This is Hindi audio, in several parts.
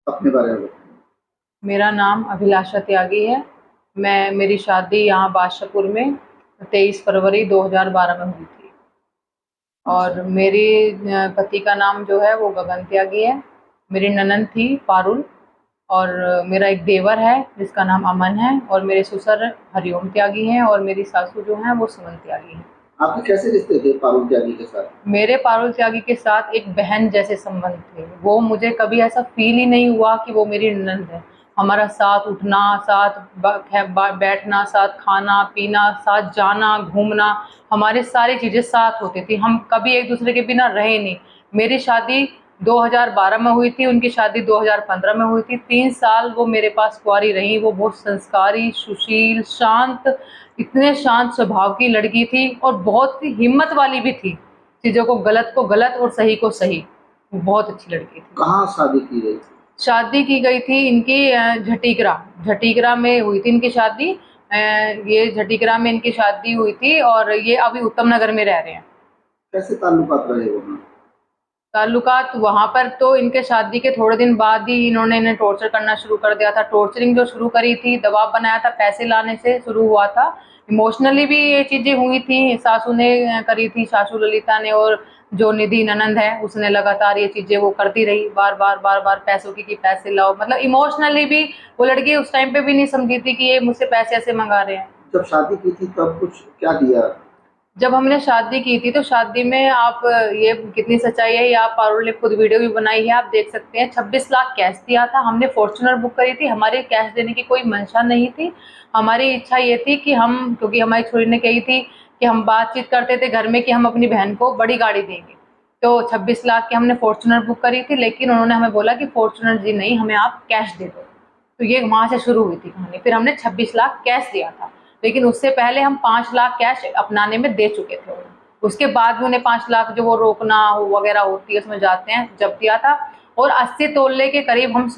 अपने बारे में बताएं। मेरा नाम अभिलाषा त्यागी है। मेरी शादी यहाँ बादशाहपुर में 23 फरवरी 2012 में हुई थी। अच्छा। और मेरे पति का नाम जो है वो गगन त्यागी है। मेरी ननंद थी पारुल। और मेरा एक देवर है जिसका नाम अमन है। और मेरे ससुर हरिओम त्यागी हैं। और मेरी सासू जो हैं वो सुमन त्यागी हैं। आपके कैसे रिश्ते थे पारुल त्यागी के साथ? मेरे पारुल त्यागी के साथ एक बहन जैसे संबंध थे। वो मुझे कभी ऐसा फ़ील ही नहीं हुआ कि वो मेरी ननंद है। हमारा साथ उठना, साथ बैठना, साथ खाना-पीना, साथ जाना, घूमना, हमारी सारी चीज़ें साथ होती थी। हम कभी एक-दूसरे के बिना रहे नहीं। मेरी शादी 2012 में हुई थी, उनकी शादी 2015 में हुई थी। 3 साल वो मेरे पास कुँवारी रहीं। वो बहुत संस्कारी, सुशील, शांत, इतने शांत स्वभाव की लड़की थी और बहुत ही हिम्मत वाली भी थी। चीज़ों को गलत और सही को सही। वो बहुत अच्छी लड़की थी। कहाँ शादी की गई थी? शादी की गई थी इनकी झटीकरा, झटीकरा में हुई थी इनकी शादी। ये झटीकरा में इनकी शादी हुई थी और ये अभी उत्तम नगर में रह रहे हैं। कैसे ताल्लुकात रहे वहाँ? ताल्लुकात वहाँ पर तो इनके शादी के थोड़े दिन बाद ही इन्होंने इन्हें टॉर्चर करना शुरू कर दिया था। टॉर्चरिंग जो शुरू करी थी, दबाव बनाया था, पैसे लाने से शुरू हुआ था। इमोशनली भी ये चीज़ें हुई थी, सासू ने करी थी, सासू ललिता ने। और जो निधि ननंद है उसने लगातार ये चीज़ें वो करती रही, बार-बार, बार-बार पैसों की कि पैसे लाओ। मतलब इमोशनली भी वो लड़की उस टाइम पे भी नहीं समझी थी कि ये मुझसे पैसे ऐसे मँगा रहे हैं। जब शादी की थी तब कुछ क्या दिया? जब हमने शादी की थी तो शादी में आप ये कितनी सच्चाई है ये आप पारुल ने खुद वीडियो भी बनाई है, आप देख सकते हैं। 26 लाख कैश दिया था। हमने फॉर्च्यूनर बुक करी थी। हमारी कैश देने की कोई मंशा नहीं थी। हमारी इच्छा ये थी कि हम, क्योंकि हमारी छोरी ने कही थी कि हम बातचीत करते थे घर में कि हम अपनी बहन को बड़ी गाड़ी देंगे। तो 26 लाख की हमने फॉर्च्यूनर बुक करी थी, लेकिन उन्होंने हमें बोला कि फॉर्च्यूनर जी नहीं, हमें आप कैश दे दो। तो ये वहाँ से शुरू हुई थी कहानी। फिर हमने 26 लाख कैश दिया था, लेकिन उससे पहले हम 5 लाख कैश अपनाने में दे चुके थे उन्हें। उसके बाद भी उन्हें 5 लाख जो वो रोकना वगैरह होती है उसमें जाते हैं, जब दिया था। और 80 तोले के करीब हमने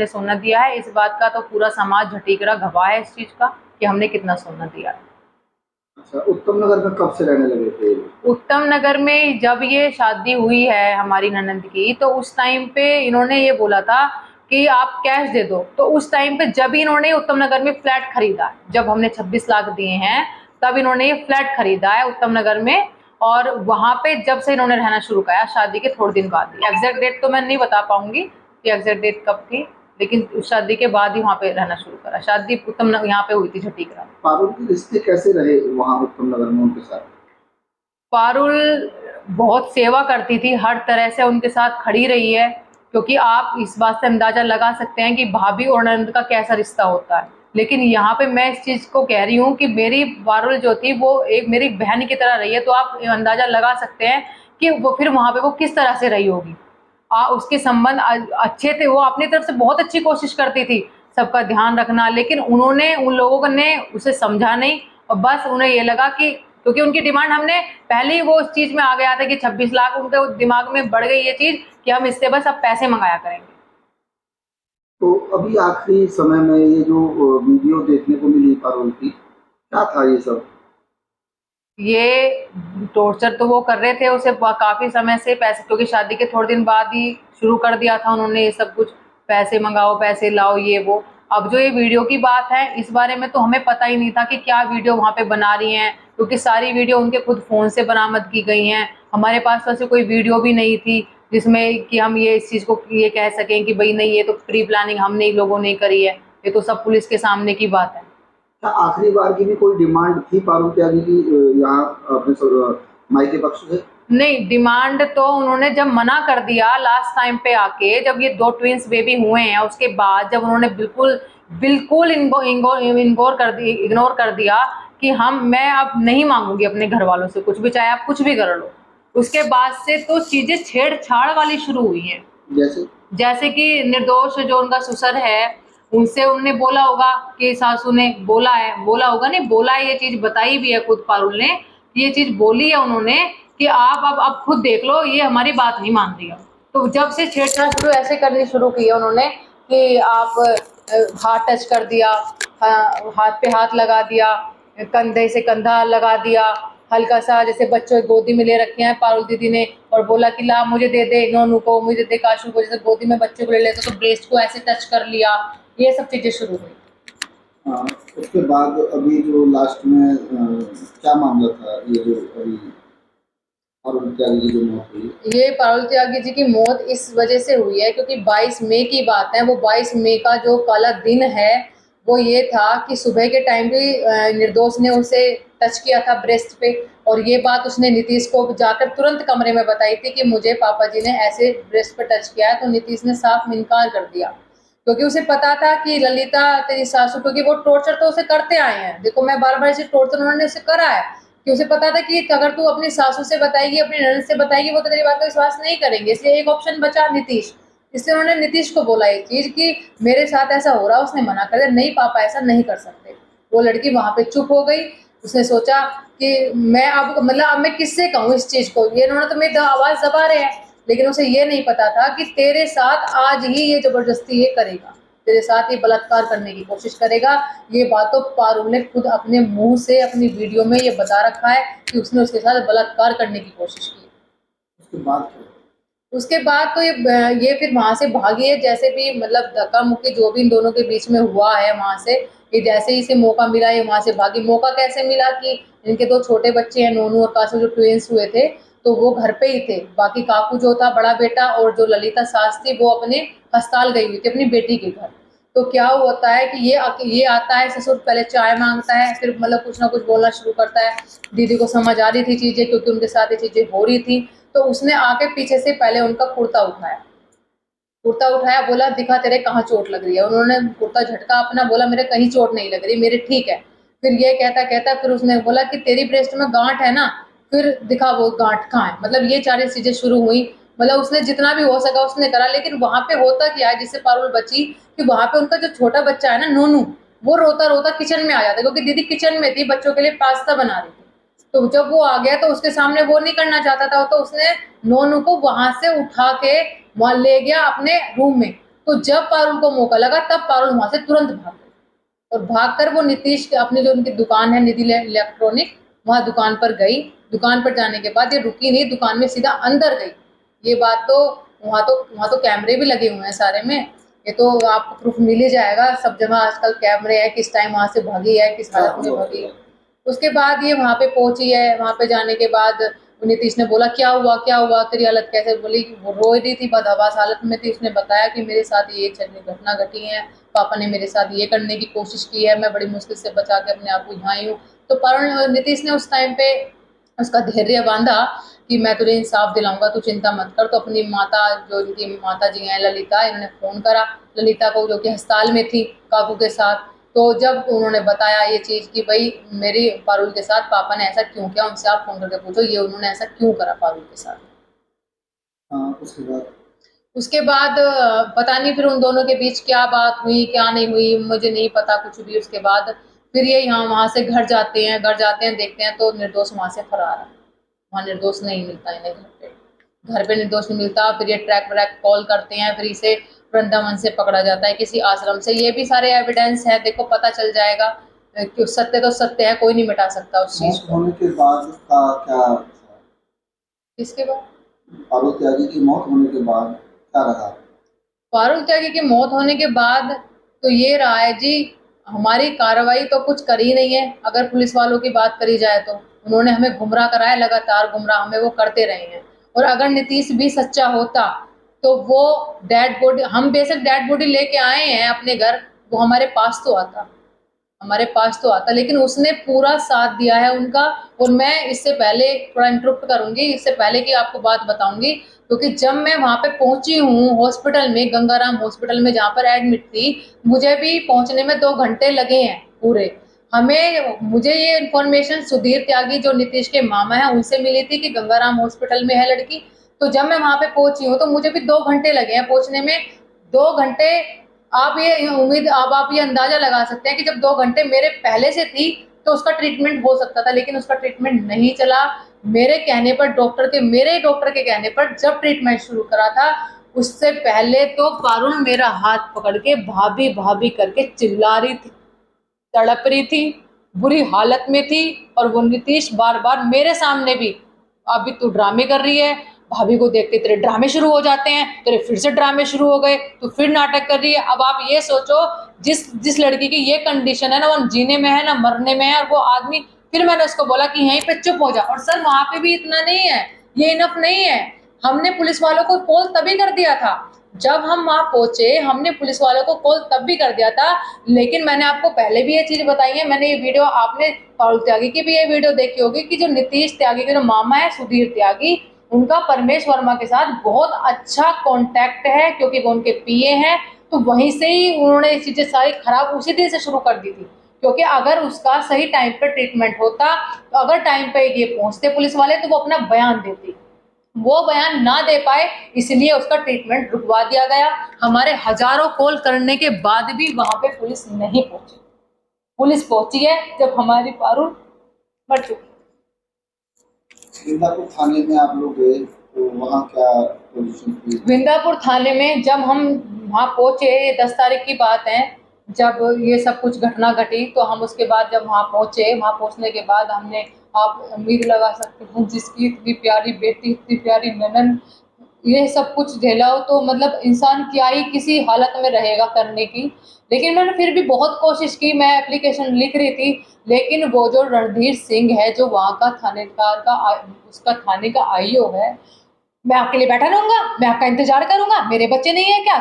सोना दिया है। इस बात का तो पूरा समाज झटीकरा गवाह है इस चीज़ का कि हमने कितना सोना दिया है। अच्छा, उत्तम नगर में कब से रहने लगे थे? उत्तम नगर में जब ये शादी हुई है हमारी ननंद की, तो उस टाइम पे इन्होंने ये बोला था कि आप कैश दे दो। तो उस टाइम पे जब इन्होंने उत्तम नगर में फ्लैट खरीदा, जब हमने 26 लाख दिए हैं, तब इन्होंने ये फ्लैट खरीदा है उत्तम नगर में। और वहाँ पे जब से इन्होंने रहना शुरू किया शादी के थोड़े दिन बाद ही। एग्जैक्ट डेट तो मैं नहीं बता पाऊंगी कि एग्जैक्ट डेट कब थी, लेकिन उस शादी के बाद ही वहाँ पे रहना शुरू करा। शादी यहाँ पे हुई थी झटीकरा में। पारुल के रिश्ते कैसे रहे वहाँ उत्तम नगर में उनके साथ? पारुल बहुत सेवा करती थी, हर तरह से उनके साथ खड़ी रही है। क्योंकि आप इस बात से अंदाज़ा लगा सकते हैं कि भाभी और ननद का कैसा रिश्ता होता है। लेकिन यहाँ पे मैं इस चीज़ को कह रही हूँ कि मेरी पारुल जो थी वो एक मेरी बहन की तरह रही है, तो आप अंदाज़ा लगा सकते हैं कि वो फिर वहाँ पे वो किस तरह से रही होगी। उसके संबंध अच्छे थे, वो अपनी तरफ से बहुत अच्छी कोशिश करती थी सबका ध्यान रखना, लेकिन उन लोगों ने उसे समझा नहीं। और बस उन्हें ये लगा कि क्योंकि उनकी डिमांड हमने पहले ही वो उस चीज़ में आ गया था कि 26 लाख उनके दिमाग में बढ़ गई ये चीज़ कि हम इससे बस अब पैसे मंगाया करेंगे। तो अभी आखिरी समय में ये जो वीडियो देखने को मिली पारुल की, क्या था ये सब? ये टॉर्चर तो वो कर रहे थे उसे काफ़ी समय से, पैसे, क्योंकि शादी के थोड़े दिन बाद ही शुरू कर दिया था उन्होंने ये सब कुछ। पैसे मंगाओ, पैसे लाओ, ये वो। अब जो ये वीडियो की बात है, इस बारे में तो हमें पता ही नहीं था कि क्या वीडियो वहाँ पे बना रही हैं, क्योंकि सारी वीडियो उनके खुद फ़ोन से बरामद की गई हैं। हमारे पास वैसे कोई वीडियो भी नहीं थी जिसमें कि हम ये इस चीज़ को ये कह सकें कि भई नहीं, ये तो प्री प्लानिंग हमने ही लोगों ने करी है। ये तो सब पुलिस के सामने की बात है। क्या आखिरी बार की भी कोई डिमांड थी पारुल त्यागी की यहाँ अपने मायके पक्ष से? नहीं, डिमांड तो उन्होंने जब मना कर दिया लास्ट टाइम पे आके, जब ये 2 ट्विन्स बेबी हुए हैं, उसके बाद जब उन्होंने बिल्कुल बिल्कुल इग्नोर कर दिया कि मैं अब नहीं माँगूँगी अपने घरवालों से कुछ भी, चाहे आप कुछ भी कर लो। उसके बाद से तो चीज़ें छेड़-छाड़ वाली शुरू हुई हैं। जैसे? जैसे कि निर्दोष जो उनका ससुर है, उनसे उन्होंने बोला होगा कि सासू ने बोला होगा नहीं, बोला है, ये चीज़ बताई भी है खुद पारुल ने, कि ये चीज़ बोली है उन्होंने कि आप अब खुद देख लो, ये हमारी बात नहीं मान रही अब। तो जब से छेड़छाड़ शुरू ऐसे करनी शुरू की है उन्होंने कि आप हाथ टच कर दिया, हाथ पे हाथ लगा दिया, कंधे से कंधा लगा दिया, हल्का सा जैसे बच्चों को गोदी में ले रखे हैं पारुल दीदी ने और बोला कि ला मुझे दे दे, नोनू को मुझे दे, काशू को, जैसे गोदी में बच्चे को ले लेते तो ब्रेस्ट को ऐसे टच कर लिया, ये सब चीजें शुरू हुई। हाँ, उसके बाद अभी जो लास्ट में क्या मामला था, ये जो अभी पारुल त्यागी की जो मौत हुई? ये पारुल त्यागी जी की मौत इस वजह से हुई है क्योंकि 22 मई की बात है। वो 22 मई का जो काला दिन है वो ये था कि सुबह के टाइम भी निर्दोष ने उसे टच किया था ब्रेस्ट पे, और ये बात उसने नीतीश को जाकर तुरंत कमरे में बताई थी कि मुझे पापा जी ने ऐसे ब्रेस्ट पे टच किया है। तो नीतीश ने साफ इनकार कर दिया क्योंकि उसे पता था कि ललिता तेरी सासू, क्योंकि वो टॉर्चर तो उसे करते आए हैं। देखो मैं बार बार इसे टॉर्चर उन्होंने उसे करा है कि उसे पता था कि अगर तू अपनी सासू से बताएगी, अपनी ननद से बताएगी, वो तो तेरी बात का विश्वास नहीं करेंगे, इसलिए एक ऑप्शन बचा नीतीश। इसलिए उन्होंने नीतीश को बोला ये चीज कि मेरे साथ ऐसा हो रहा। उसने मना कर दिया, नहीं पापा ऐसा नहीं कर सकते। वो लड़की वहां पे चुप हो गई। उसने सोचा कि मैं अब मतलब अब मैं किससे कहूँ इस चीज को, ये इन्होंने तो मेरी आवाज दबा रहे हैं। लेकिन उसे ये नहीं पता था कि तेरे साथ आज ही ये जबरदस्ती ये करेगा, तेरे साथ ये बलात्कार करने की कोशिश करेगा। ये बात तो पारुल ने खुद अपने मुंह से अपनी वीडियो में ये बता रखा है कि उसने उसके साथ बलात्कार करने की कोशिश की। उसके बाद क्या? उसके बाद तो ये फिर वहां से भागी है, जैसे भी मतलब धक्का मुक्की जो भी इन दोनों के बीच में हुआ है वहां से, ये जैसे ही इसे मौका मिला ये वहां से भागी। मौका कैसे मिला कि इनके दो छोटे बच्चे हैं, नोनू और कासू, जो ट्विंस हुए थे, तो वो घर पे ही थे। बाकी काकू जो था बड़ा बेटा और जो ललिता सास थी वो अपने अस्पताल गई हुई थी अपनी बेटी के घर। तो क्या होता है कि ये आता है ससुर, पहले चाय मांगता है, फिर मतलब कुछ ना कुछ बोलना शुरू करता है। दीदी को समझ आ रही थी चीजें क्योंकि उनके साथ ये चीजें हो रही थी। तो उसने आके पीछे से पहले उनका कुर्ता उठाया, कुर्ता उठाया, बोला दिखा तेरे कहाँ चोट लग रही है। उन्होंने कुर्ता झटका अपना, बोला मेरे कहीं चोट नहीं लग रही, मेरे ठीक है। फिर ये कहता कहता फिर उसने बोला कि तेरी ब्रेस्ट में गांठ है ना, फिर दिखा वो गांठ कहाँ है। मतलब ये सारी चीजें शुरू हुई। मतलब उसने जितना भी हो सका उसने करा। लेकिन वहां पे होता क्या है, जिससे पारुल बची, कि वहां पे उनका जो छोटा बच्चा है ना नोनू, वो रोता रोता किचन में आ जाता है क्योंकि दीदी किचन में थी बच्चों के लिए पास्ता बना रही थी। तो जब वो आ गया तो उसके सामने वो नहीं करना चाहता था, तो उसने नोनू को वहां से उठा के वहां ले गया अपने रूम में। तो जब पारुल को मौका लगा तब पारुल वहां से तुरंत भाग गई और भागकर वो नीतीश के अपनी जो उनकी दुकान है निधि इलेक्ट्रॉनिक, वहां दुकान पर गई। दुकान पर जाने के बाद ये रुकी नहीं, दुकान में सीधा अंदर गई। ये बात तो वहां तो कैमरे भी लगे हुए हैं सारे में, ये तो आपको प्रूफ मिल ही जाएगा। सब जगह आजकल कैमरे है, किस टाइम वहां से भागी है, किस क्या हालत में हुआ भागी फिर? है। उसके बाद ये वहां पे पहुंची है। वहां पे जाने के बाद नीतीश ने बोला क्या हुआ क्या हुआ, तेरी हालत कैसे, बोली वो रो रही थी, बदहवास हालत में थी। उसने बताया कि मेरे साथ ये घटना घटी है, पापा ने मेरे साथ ये करने की कोशिश की है, मैं बड़ी मुश्किल से बचा के अपने आप को यहाँ आई हूँ। तो पारुल नीतीश ने उस टाइम पे उसका धैर्य बांधा कि मैं तुझे इंसाफ दिलाऊंगा, तू चिंता मत कर। तो अपनी माता, जो इनकी माता जी हैं ललिता, इन्होंने फोन करा ललिता को जो कि अस्पताल में थी काकू के साथ। तो जब उन्होंने बताया ये चीज कि भाई मेरी पारुल के साथ पापा ने ऐसा क्यों किया, उनसे आप फोन करके पूछो ये उन्होंने ऐसा क्यों करा पारुल के साथ। हाँ, उसके बाद? उसके बाद पता नहीं फिर उन दोनों के बीच क्या बात हुई क्या नहीं हुई, मुझे नहीं पता कुछ भी। उसके बाद फिर ये यहाँ वहां से घर जाते हैं, देखते हैं तो निर्दोष वहां से फरार है। वहां निर्दोष नहीं मिलता इन्हें घर पे निर्दोष नहीं मिलता। फिर ये ट्रैक व्रैक कॉल करते हैं, फिर इसे वृंदावन से पकड़ा जाता है किसी आश्रम से। ये भी सारे एविडेंस है, देखो पता चल जाएगा कि सत्य तो सत्य है, कोई नहीं मिटा सकता उस चीज मौत को। होने के बाद का क्या था? किसके बाद? पारुल त्यागी की मौत होने के बाद क्या रहा? पारुल त्यागी की मौत होने के बाद तो ये रहा है जी, हमारी कार्रवाई तो कुछ करी नहीं है। अगर पुलिस वालों की बात करी जाए तो उन्होंने हमें गुमराह कराया, लगातार गुमराह हमें वो करते रहे हैं। और अगर नीतीश भी सच्चा होता तो वो डेड बॉडी, हम बेशक डेड बॉडी लेके आए हैं अपने घर, वो हमारे पास तो आता, लेकिन उसने पूरा साथ दिया है उनका। और मैं इससे पहले थोड़ा इंटरप्ट करूंगी, इससे पहले कि आपको बात बताऊंगी, क्योंकि जब मैं वहां पे पहुंची हूँ हॉस्पिटल में, गंगाराम हॉस्पिटल में जहाँ पर एडमिट थी, मुझे भी पहुंचने में 2 घंटे लगे हैं पूरे। मुझे ये इन्फॉर्मेशन सुधीर त्यागी जो नीतीश के मामा है उनसे मिली थी कि गंगाराम हॉस्पिटल में है लड़की। तो जब मैं वहां पे पहुंची हूँ तो मुझे भी 2 घंटे लगे हैं पहुंचने में। 2 घंटे, आप ये अंदाजा लगा सकते हैं कि जब 2 घंटे मेरे पहले से थी तो उसका ट्रीटमेंट हो सकता था, लेकिन उसका ट्रीटमेंट नहीं चला। मेरे डॉक्टर के कहने पर जब ट्रीटमेंट शुरू करा था, उससे पहले तो पारुल मेरा हाथ पकड़ के भाभी भाभी करके चिल्ला रही थी, तड़प रही थी। बुरी हालत में थी। और वो नीतीश बार बार मेरे सामने भी, अभी तू ड्रामे कर रही है, भाभी को देखते तेरे ड्रामे शुरू हो जाते हैं, तेरे फिर से ड्रामे शुरू हो गए, तू फिर नाटक कर रही है। अब आप ये सोचो, जिस जिस लड़की की ये कंडीशन है ना, वो जीने में है ना मरने में है, और वो आदमी, फिर मैंने उसको बोला कि यहीं पे चुप हो जा। और सर वहां पे भी इतना नहीं है, ये इनफ नहीं है। हमने पुलिस वालों को कॉल तभी कर दिया था जब हम वहां पहुंचे, हमने पुलिस वालों को कॉल तब भी कर दिया था। लेकिन मैंने आपको पहले भी ये चीज बताई है, मैंने ये वीडियो, आपने पारुल त्यागी की भी ये वीडियो देखी होगी कि जो नीतीश त्यागी के जो मामा है सुधीर त्यागी, उनका परमेश वर्मा के साथ बहुत अच्छा कांटेक्ट है, क्योंकि वो उनके पीए हैं। तो वहीं से ही उन्होंने ये चीजें सारी खराब उसी दिन से शुरू कर दी थी, क्योंकि अगर उसका सही टाइम पर ट्रीटमेंट होता, तो अगर टाइम पे ये पहुंचते पुलिस वाले, तो वो अपना बयान देती। वो बयान ना दे पाए, इसलिए उसका ट्रीटमेंट रुकवा दिया गया। हमारे हजारों कॉल करने के बाद भी वहां पे पुलिस नहीं पहुंची। पुलिस पहुंची है जब हमारी पारुल मर चुकी। इंदापुर थाने में आप लोग गए तो वहाँ क्या पोजीशन थी? विंदापुर थाने में जब हम वहाँ पहुंचे, ये 10 तारीख की बात है, जब ये सब कुछ घटना घटी, तो हम उसके बाद जब वहाँ पहुंचे, वहाँ पहुंचने के बाद हमने, आप उम्मीद लगा सकते हैं, जिसकी इतनी प्यारी बेटी, इतनी प्यारी ननन, ये सब कुछ झेला हो, तो मतलब इंसान क्या ही किसी हालत में रहेगा करने की। लेकिन मैंने फिर भी बहुत कोशिश की, मैं एप्लीकेशन लिख रही थी, लेकिन वो जो रणधीर सिंह है, जो वहाँ का थानेदार का उसका थाने का आईओ है, मैं आपके लिए बैठा रहूंगा, मैं आपका इंतजार करूंगा, मेरे बच्चे नहीं है क्या,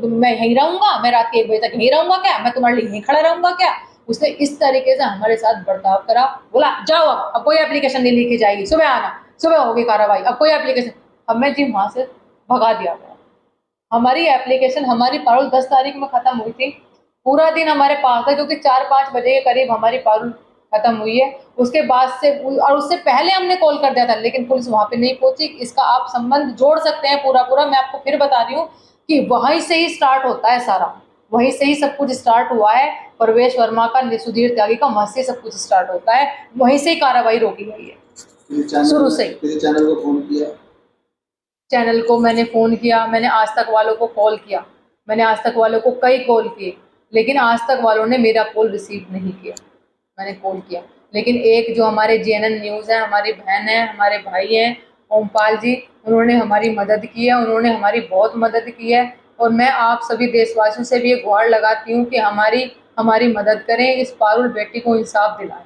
मैं यहीं रहूंगा, मैं रात के 1 बजे तक यहीं रहूंगा क्या, मैं तुम्हारे लिए यहीं खड़ा रहूंगा क्या। उसने इस तरीके से हमारे साथ बर्ताव करा। बोला जाओ, अब कोई एप्लीकेशन नहीं लिखी जाएगी, सुबह आना, सुबह होगी कार्रवाई, अब कोई एप्लीकेशन। हमें जी वहां से भगा दिया गया। हमारी एप्लीकेशन, हमारी पारुल 10 तारीख में खत्म हुई थी। पूरा दिन हमारे पास था, क्योंकि 4-5 बजे के करीब हमारी पारुल खत्म हुई है। उसके बाद से, और उससे पहले हमने कॉल कर दिया था, लेकिन पुलिस वहां पे नहीं पहुंची। इसका आप संबंध जोड़ सकते हैं पूरा पूरा। मैं आपको फिर बता रही हूँ कि वहीं से ही स्टार्ट होता है सारा, वहीं से ही सब कुछ स्टार्ट हुआ है। परवेश वर्मा का, सुधीर त्यागी का, वहां से सब कुछ स्टार्ट होता है, वहीं से ही कार्रवाई रोकी गई है शुरू से ही। किसी चैनल को फोन किया? चैनल को मैंने फ़ोन किया, मैंने आज तक वालों को कॉल किया, मैंने आज तक वालों को कई कॉल किए, लेकिन आज तक वालों ने मेरा कॉल रिसीव नहीं किया। मैंने कॉल किया, लेकिन एक जो हमारे जेएनएन न्यूज़ है, हमारी बहन है, हमारे भाई हैं, ओमपाल जी, उन्होंने हमारी मदद की है, उन्होंने हमारी बहुत मदद की है। और मैं आप सभी देशवासियों से भी ये गुहार लगाती हूँ कि हमारी मदद करें, इस पारुल बेटी को इंसाफ दिलाएं।